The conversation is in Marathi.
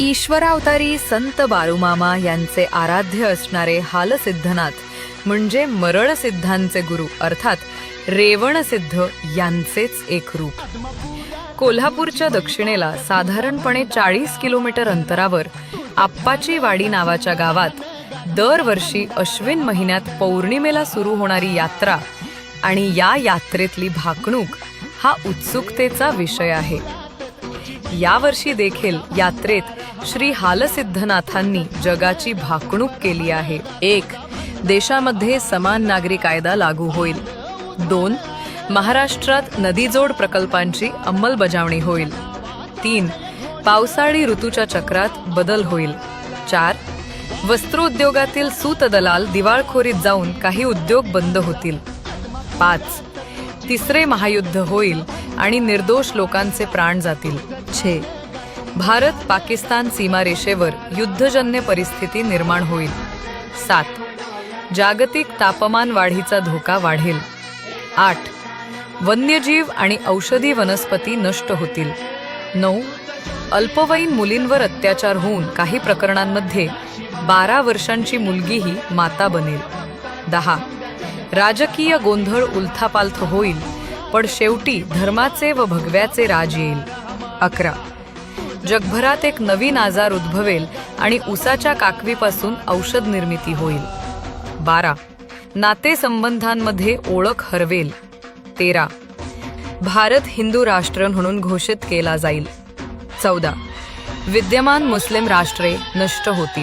ईश्वरावतारी संत बाळूमामा यांचे आराध्य असणारे हालसिद्धनाथ म्हणजे मरळसिद्धांचे गुरु अर्थात रेवणसिद्ध यांचेच एक रूप. कोल्हापूरच्या दक्षिणेला साधारणपणे 40 किलोमीटर अंतरावर आप्पाची वाडी नावाच्या गावात दरवर्षी अश्विन महिन्यात पौर्णिमेला सुरू होणारी यात्रा आणि या यात्रेतली भाकणूक हा उत्सुकतेचा विषय आहे. यावर्षी देखील यात्रेत श्री हालसिद्धनाथांनी जगाची भाकणूक केली आहे. 1. देशामध्ये समान नागरी कायदा लागू होईल. 2. महाराष्ट्रात नदीजोड प्रकल्पांची अंमलबजावणी होईल. 3. पावसाळी ऋतूच्या चक्रात बदल होईल. 4. वस्त्रोद्योगातील सूतदलाल दिवाळखोरीत जाऊन काही उद्योग बंद होतील. 5. तिसरे महायुद्ध होईल आणि निर्दोष लोकांचे प्राण जातील. 6. भारत पाकिस्तान सीमारेषेवर युद्धजन्य परिस्थिती निर्माण होईल. 7. जागतिक तापमान वाढीचा धोका वाढेल. 8. वन्यजीव आणि औषधी वनस्पती नष्ट होतील. 9. अल्पवयीन मुलींवर अत्याचार होऊन काही प्रकरणांमध्ये 12 वर्षांची मुलगीही माता बनेल. 10. राजकीय गोंधळ उलथापालथ होईल पण शेवटी धर्माचे व भगव्याचे राज येईल. 11. जगभरात एक नवीन आजार उद्भवेल आणि उसाच्या काकवीपासून औषध निर्मिती होईल. 12. नातेसंबंधांमध्ये ओळख हरवेल. 13. भारत हिंदू राष्ट्र म्हणून घोषित केला जाईल. 14. विद्यमान मुस्लिम राष्ट्रे नष्ट होतील.